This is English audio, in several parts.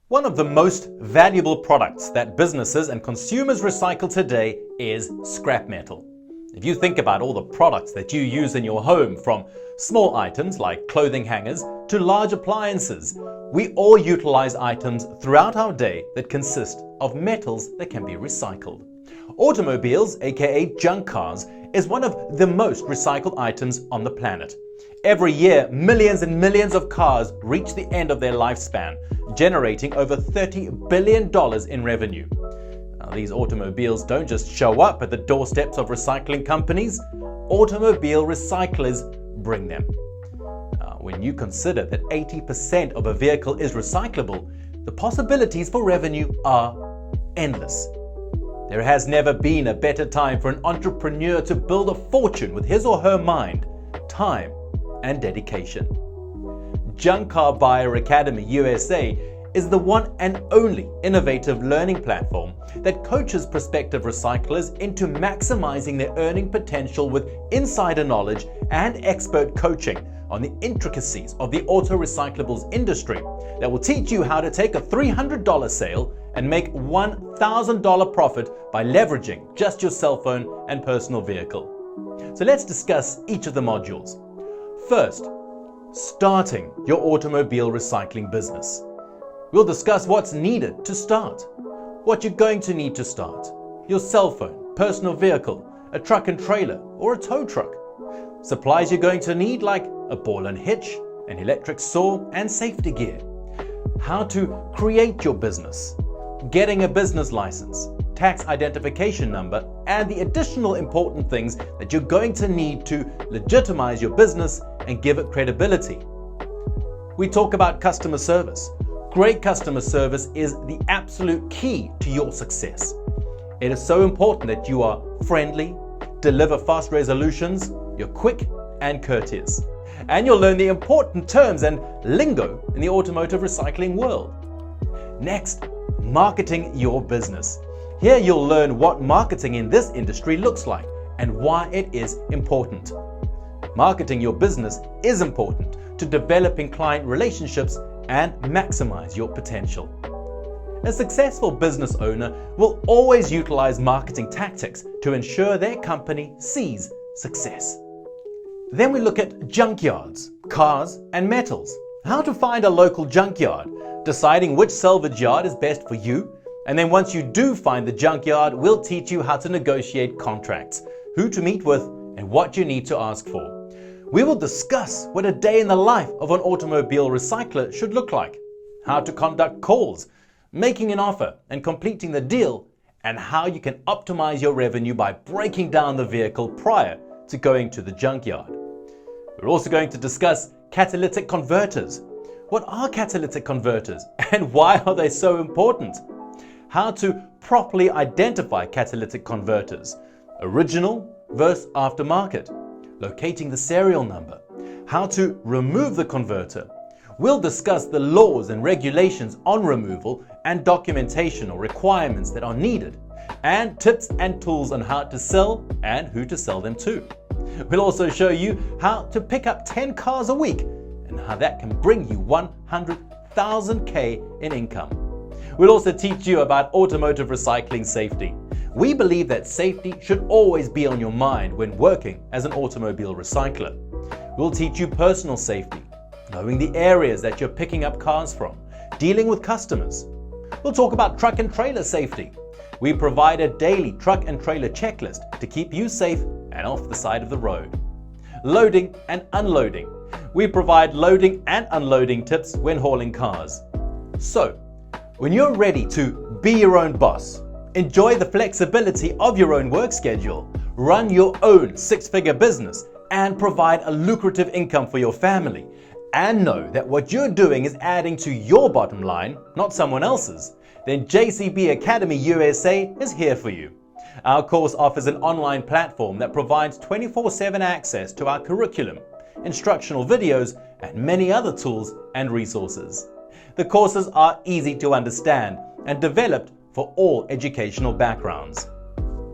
One of the most valuable products that businesses and consumers recycle today is scrap metal. If you think about all the products that you use in your home, from small items like clothing hangers to large appliances, we all utilize items throughout our day that consist of metals that can be recycled. Automobiles, aka junk cars, is one of the most recycled items on the planet. Every year, millions and millions of cars reach the end of their lifespan, generating over $30 billion in revenue. Now, these automobiles don't just show up at the doorsteps of recycling companies. Automobile recyclers bring them. When you consider that 80% of a vehicle is recyclable, the possibilities for revenue are endless. There has never been a better time for an entrepreneur to build a fortune with his or her mind, time, and dedication. Junk Car Buyer Academy USA is the one and only innovative learning platform that coaches prospective recyclers into maximizing their earning potential with insider knowledge and expert coaching on the intricacies of the auto recyclables industry that will teach you how to take a $300 sale and make $1,000 profit by leveraging just your cell phone and personal vehicle. So let's discuss each of the modules. First, starting your automobile recycling business. We'll discuss what's needed to start, what you're going to need to start: your cell phone, personal vehicle, a truck and trailer, or a tow truck. Supplies you're going to need like a ball and hitch, an electric saw, and safety gear. How to create your business, getting a business license, tax identification number, and the additional important things that you're going to need to legitimize your business and give it credibility. We talk about customer service. Great customer service is the absolute key to your success. It is so important that you are friendly, deliver fast resolutions, you're quick and courteous. And you'll learn the important terms and lingo in the automotive recycling world. Next, marketing your business. Here you'll learn what marketing in this industry looks like and why it is important. Marketing your business is important to developing client relationships and maximize your potential. A successful business owner will always utilize marketing tactics to ensure their company sees success. Then we look at junkyards, cars, and metals. How to find a local junkyard, deciding which salvage yard is best for you, and then once you do find the junkyard, we'll teach you how to negotiate contracts, who to meet with, and what you need to ask for. We will discuss what a day in the life of an automobile recycler should look like, how to conduct calls, making an offer and completing the deal, and how you can optimize your revenue by breaking down the vehicle prior to going to the junkyard. We're also going to discuss catalytic converters. What are catalytic converters and why are they so important? How to properly identify catalytic converters, original versus aftermarket, locating the serial number, how to remove the converter. We'll discuss the laws and regulations on removal and documentation or requirements that are needed, and tips and tools on how to sell and who to sell them to. We'll also show you how to pick up 10 cars a week and how that can bring you 100,000 K in income. We'll also teach you about automotive recycling safety. We believe that safety should always be on your mind when working as an automobile recycler. We'll teach you personal safety, knowing the areas that you're picking up cars from, dealing with customers. We'll talk about truck and trailer safety. We provide a daily truck and trailer checklist to keep you safe and off the side of the road. Loading and unloading. We provide loading and unloading tips when hauling cars. So, when you're ready to be your own boss, enjoy the flexibility of your own work schedule, run your own six-figure business, and provide a lucrative income for your family, and know that what you're doing is adding to your bottom line, not someone else's, then JCB Academy USA is here for you. Our course offers an online platform that provides 24/7 access to our curriculum, instructional videos, and many other tools and resources. The courses are easy to understand and developed for all educational backgrounds.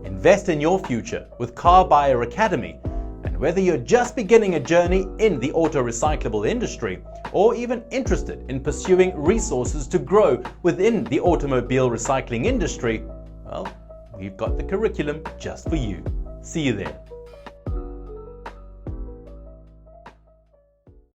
Invest in your future with Car Buyer Academy and And whether you're just beginning a journey in the auto recyclable industry, or even interested in pursuing resources to grow within the automobile recycling industry, well, we've got the curriculum just for you. See you there.